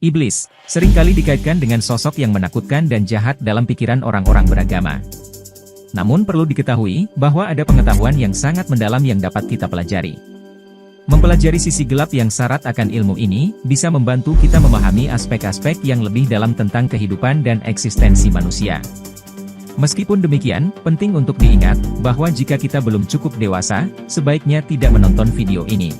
Iblis seringkali dikaitkan dengan sosok yang menakutkan dan jahat dalam pikiran orang-orang beragama. Namun perlu diketahui bahwa ada pengetahuan yang sangat mendalam yang dapat kita pelajari. Mempelajari sisi gelap yang syarat akan ilmu ini bisa membantu kita memahami aspek-aspek yang lebih dalam tentang kehidupan dan eksistensi manusia. Meskipun demikian, penting untuk diingat bahwa jika kita belum cukup dewasa, sebaiknya tidak menonton video ini.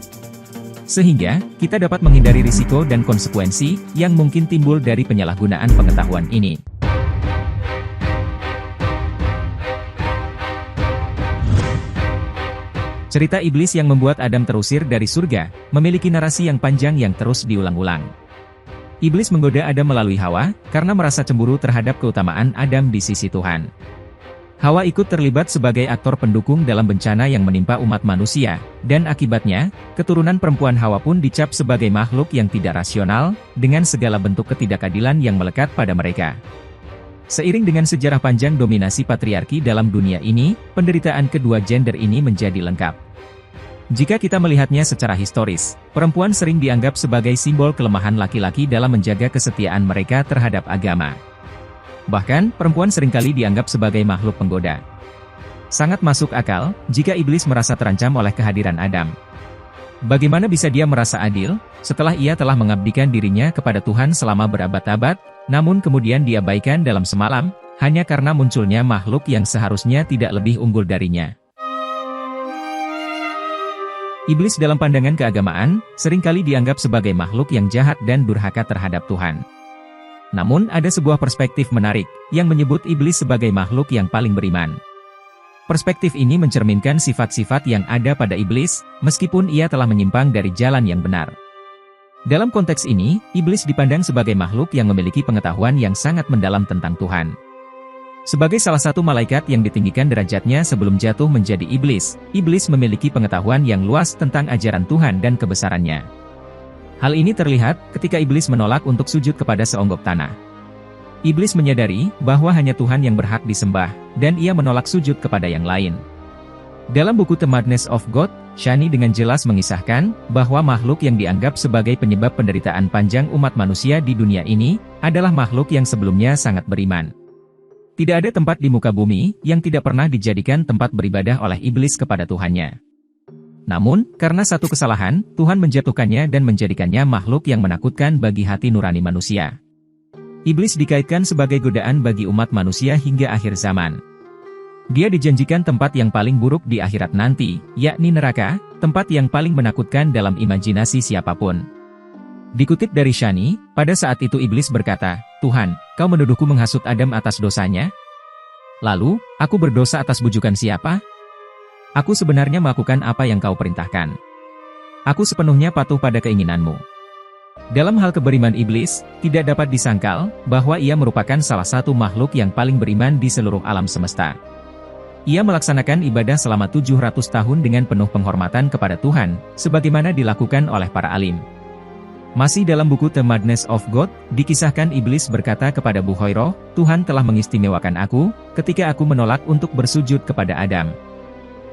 Sehingga, kita dapat menghindari risiko dan konsekuensi yang mungkin timbul dari penyalahgunaan pengetahuan ini. Cerita iblis yang membuat Adam terusir dari surga, memiliki narasi yang panjang yang terus diulang-ulang. Iblis menggoda Adam melalui Hawa, karena merasa cemburu terhadap keutamaan Adam di sisi Tuhan. Hawa ikut terlibat sebagai aktor pendukung dalam bencana yang menimpa umat manusia, dan akibatnya, keturunan perempuan Hawa pun dicap sebagai makhluk yang tidak rasional, dengan segala bentuk ketidakadilan yang melekat pada mereka. Seiring dengan sejarah panjang dominasi patriarki dalam dunia ini, penderitaan kedua gender ini menjadi lengkap. Jika kita melihatnya secara historis, perempuan sering dianggap sebagai simbol kelemahan laki-laki dalam menjaga kesetiaan mereka terhadap agama. Bahkan, perempuan seringkali dianggap sebagai makhluk penggoda. Sangat masuk akal, jika iblis merasa terancam oleh kehadiran Adam. Bagaimana bisa dia merasa adil, setelah ia telah mengabdikan dirinya kepada Tuhan selama berabad-abad, namun kemudian diabaikan dalam semalam, hanya karena munculnya makhluk yang seharusnya tidak lebih unggul darinya. Iblis dalam pandangan keagamaan, seringkali dianggap sebagai makhluk yang jahat dan durhaka terhadap Tuhan. Namun ada sebuah perspektif menarik, yang menyebut iblis sebagai makhluk yang paling beriman. Perspektif ini mencerminkan sifat-sifat yang ada pada iblis, meskipun ia telah menyimpang dari jalan yang benar. Dalam konteks ini, iblis dipandang sebagai makhluk yang memiliki pengetahuan yang sangat mendalam tentang Tuhan. Sebagai salah satu malaikat yang ditinggikan derajatnya sebelum jatuh menjadi iblis, iblis memiliki pengetahuan yang luas tentang ajaran Tuhan dan kebesarannya. Hal ini terlihat ketika iblis menolak untuk sujud kepada seonggok tanah. Iblis menyadari bahwa hanya Tuhan yang berhak disembah, dan ia menolak sujud kepada yang lain. Dalam buku The Madness of God, Shani dengan jelas mengisahkan bahwa makhluk yang dianggap sebagai penyebab penderitaan panjang umat manusia di dunia ini, adalah makhluk yang sebelumnya sangat beriman. Tidak ada tempat di muka bumi yang tidak pernah dijadikan tempat beribadah oleh iblis kepada Tuhannya. Namun, karena satu kesalahan, Tuhan menjatuhkannya dan menjadikannya makhluk yang menakutkan bagi hati nurani manusia. Iblis dikaitkan sebagai godaan bagi umat manusia hingga akhir zaman. Dia dijanjikan tempat yang paling buruk di akhirat nanti, yakni neraka, tempat yang paling menakutkan dalam imajinasi siapapun. Dikutip dari Shani, pada saat itu iblis berkata, "Tuhan, kau menuduhku menghasut Adam atas dosanya? Lalu, aku berdosa atas bujukan siapa? Aku sebenarnya melakukan apa yang kau perintahkan. Aku sepenuhnya patuh pada keinginanmu." Dalam hal keberiman iblis, tidak dapat disangkal bahwa ia merupakan salah satu makhluk yang paling beriman di seluruh alam semesta. Ia melaksanakan ibadah selama 700 tahun dengan penuh penghormatan kepada Tuhan, sebagaimana dilakukan oleh para alim. Masih dalam buku The Madness of God, dikisahkan iblis berkata kepada Bukhairah, "Tuhan telah mengistimewakan aku, ketika aku menolak untuk bersujud kepada Adam.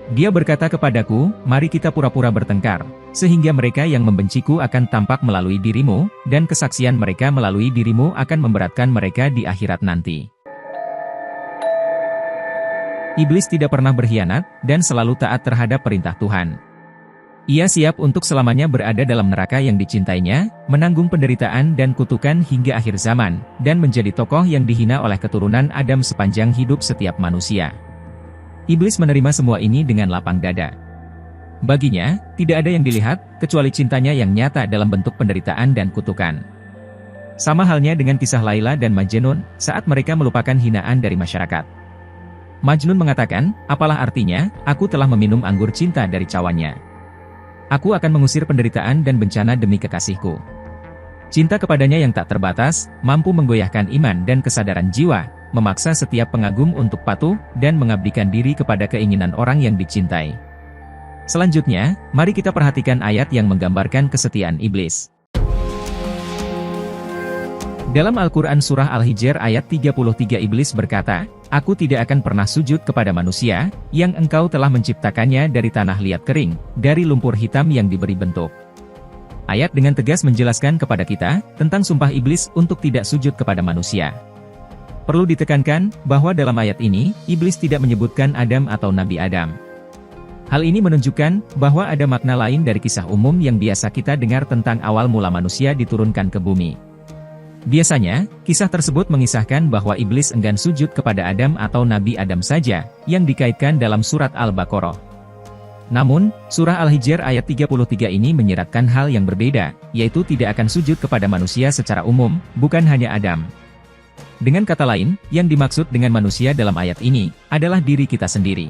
Dia berkata kepadaku, mari kita pura-pura bertengkar, sehingga mereka yang membenciku akan tampak melalui dirimu, dan kesaksian mereka melalui dirimu akan memberatkan mereka di akhirat nanti." Iblis tidak pernah berkhianat, dan selalu taat terhadap perintah Tuhan. Ia siap untuk selamanya berada dalam neraka yang dicintainya, menanggung penderitaan dan kutukan hingga akhir zaman, dan menjadi tokoh yang dihina oleh keturunan Adam sepanjang hidup setiap manusia. Iblis menerima semua ini dengan lapang dada. Baginya, tidak ada yang dilihat, kecuali cintanya yang nyata dalam bentuk penderitaan dan kutukan. Sama halnya dengan kisah Laila dan Majnun, saat mereka melupakan hinaan dari masyarakat. Majnun mengatakan, "Apalah artinya, aku telah meminum anggur cinta dari cawannya. Aku akan mengusir penderitaan dan bencana demi kekasihku." Cinta kepadanya yang tak terbatas, mampu menggoyahkan iman dan kesadaran jiwa, memaksa setiap pengagum untuk patuh, dan mengabdikan diri kepada keinginan orang yang dicintai. Selanjutnya, mari kita perhatikan ayat yang menggambarkan kesetiaan iblis. Dalam Al-Quran Surah Al-Hijr ayat 33 iblis berkata, "Aku tidak akan pernah sujud kepada manusia, yang engkau telah menciptakannya dari tanah liat kering, dari lumpur hitam yang diberi bentuk." Ayat dengan tegas menjelaskan kepada kita tentang sumpah iblis untuk tidak sujud kepada manusia. Perlu ditekankan bahwa dalam ayat ini, iblis tidak menyebutkan Adam atau Nabi Adam. Hal ini menunjukkan bahwa ada makna lain dari kisah umum yang biasa kita dengar tentang awal mula manusia diturunkan ke bumi. Biasanya, kisah tersebut mengisahkan bahwa iblis enggan sujud kepada Adam atau Nabi Adam saja, yang dikaitkan dalam surat Al-Baqarah. Namun, surah Al-Hijr ayat 33 ini menyiratkan hal yang berbeda, yaitu tidak akan sujud kepada manusia secara umum, bukan hanya Adam. Dengan kata lain, yang dimaksud dengan manusia dalam ayat ini, adalah diri kita sendiri.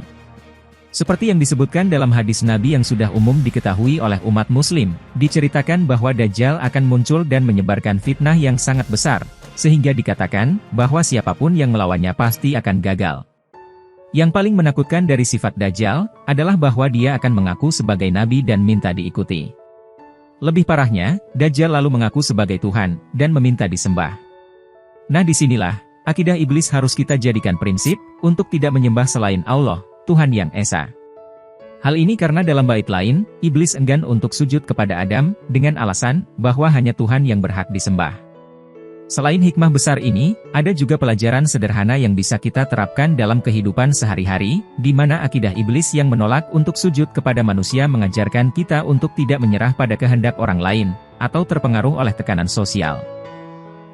Seperti yang disebutkan dalam hadis Nabi yang sudah umum diketahui oleh umat muslim, diceritakan bahwa Dajjal akan muncul dan menyebarkan fitnah yang sangat besar, sehingga dikatakan bahwa siapapun yang melawannya pasti akan gagal. Yang paling menakutkan dari sifat Dajjal, adalah bahwa dia akan mengaku sebagai nabi dan minta diikuti. Lebih parahnya, Dajjal lalu mengaku sebagai Tuhan, dan meminta disembah. Nah disinilah, akidah iblis harus kita jadikan prinsip, untuk tidak menyembah selain Allah, Tuhan yang Esa. Hal ini karena dalam bait lain, iblis enggan untuk sujud kepada Adam, dengan alasan, bahwa hanya Tuhan yang berhak disembah. Selain hikmah besar ini, ada juga pelajaran sederhana yang bisa kita terapkan dalam kehidupan sehari-hari, di mana akidah iblis yang menolak untuk sujud kepada manusia mengajarkan kita untuk tidak menyerah pada kehendak orang lain, atau terpengaruh oleh tekanan sosial.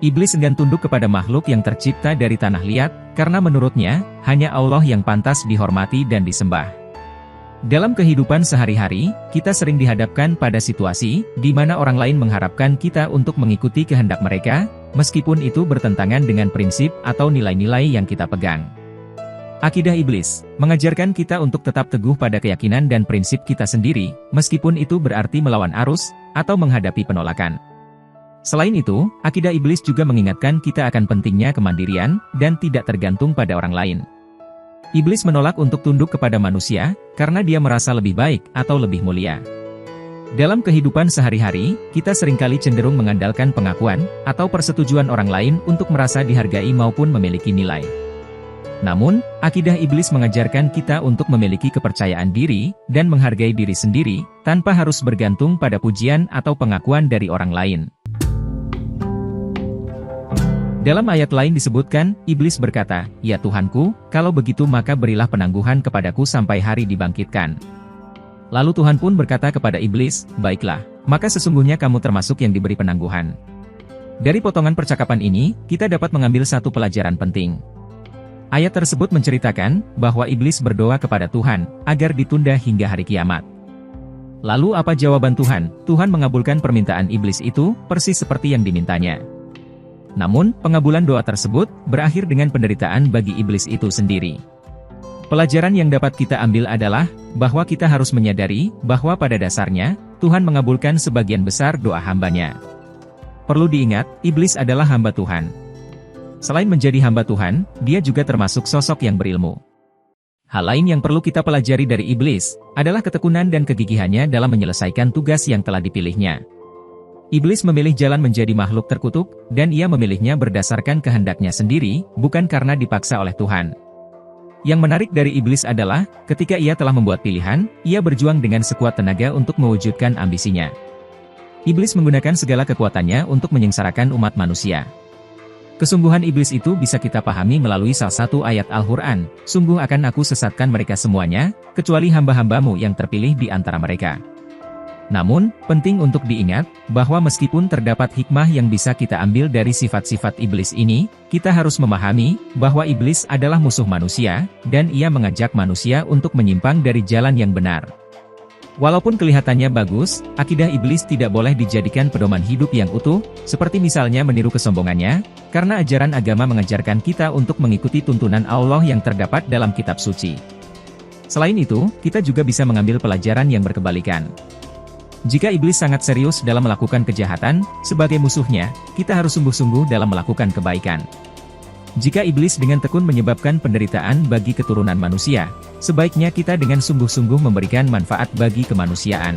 Iblis enggan tunduk kepada makhluk yang tercipta dari tanah liat, karena menurutnya, hanya Allah yang pantas dihormati dan disembah. Dalam kehidupan sehari-hari, kita sering dihadapkan pada situasi, di mana orang lain mengharapkan kita untuk mengikuti kehendak mereka, meskipun itu bertentangan dengan prinsip atau nilai-nilai yang kita pegang. Akidah iblis mengajarkan kita untuk tetap teguh pada keyakinan dan prinsip kita sendiri, meskipun itu berarti melawan arus, atau menghadapi penolakan. Selain itu, akidah iblis juga mengingatkan kita akan pentingnya kemandirian, dan tidak tergantung pada orang lain. Iblis menolak untuk tunduk kepada manusia, karena dia merasa lebih baik atau lebih mulia. Dalam kehidupan sehari-hari, kita seringkali cenderung mengandalkan pengakuan, atau persetujuan orang lain untuk merasa dihargai maupun memiliki nilai. Namun, akidah iblis mengajarkan kita untuk memiliki kepercayaan diri, dan menghargai diri sendiri, tanpa harus bergantung pada pujian atau pengakuan dari orang lain. Dalam ayat lain disebutkan, iblis berkata, "Ya Tuhanku, kalau begitu maka berilah penangguhan kepadaku sampai hari dibangkitkan." Lalu Tuhan pun berkata kepada iblis, "Baiklah, maka sesungguhnya kamu termasuk yang diberi penangguhan." Dari potongan percakapan ini, kita dapat mengambil satu pelajaran penting. Ayat tersebut menceritakan, bahwa iblis berdoa kepada Tuhan, agar ditunda hingga hari kiamat. Lalu apa jawaban Tuhan? Tuhan mengabulkan permintaan iblis itu, persis seperti yang dimintanya. Namun, pengabulan doa tersebut, berakhir dengan penderitaan bagi iblis itu sendiri. Pelajaran yang dapat kita ambil adalah, bahwa kita harus menyadari, bahwa pada dasarnya, Tuhan mengabulkan sebagian besar doa hambanya. Perlu diingat, iblis adalah hamba Tuhan. Selain menjadi hamba Tuhan, dia juga termasuk sosok yang berilmu. Hal lain yang perlu kita pelajari dari iblis, adalah ketekunan dan kegigihannya dalam menyelesaikan tugas yang telah dipilihnya. Iblis memilih jalan menjadi makhluk terkutuk, dan ia memilihnya berdasarkan kehendaknya sendiri, bukan karena dipaksa oleh Tuhan. Yang menarik dari iblis adalah, ketika ia telah membuat pilihan, ia berjuang dengan sekuat tenaga untuk mewujudkan ambisinya. Iblis menggunakan segala kekuatannya untuk menyengsarakan umat manusia. Kesungguhan iblis itu bisa kita pahami melalui salah satu ayat Al-Quran, "Sungguh akan aku sesatkan mereka semuanya, kecuali hamba-hambamu yang terpilih di antara mereka." Namun, penting untuk diingat, bahwa meskipun terdapat hikmah yang bisa kita ambil dari sifat-sifat iblis ini, kita harus memahami, bahwa iblis adalah musuh manusia, dan ia mengajak manusia untuk menyimpang dari jalan yang benar. Walaupun kelihatannya bagus, akidah iblis tidak boleh dijadikan pedoman hidup yang utuh, seperti misalnya meniru kesombongannya, karena ajaran agama mengajarkan kita untuk mengikuti tuntunan Allah yang terdapat dalam kitab suci. Selain itu, kita juga bisa mengambil pelajaran yang berkebalikan. Jika iblis sangat serius dalam melakukan kejahatan, sebagai musuhnya, kita harus sungguh-sungguh dalam melakukan kebaikan. Jika iblis dengan tekun menyebabkan penderitaan bagi keturunan manusia, sebaiknya kita dengan sungguh-sungguh memberikan manfaat bagi kemanusiaan.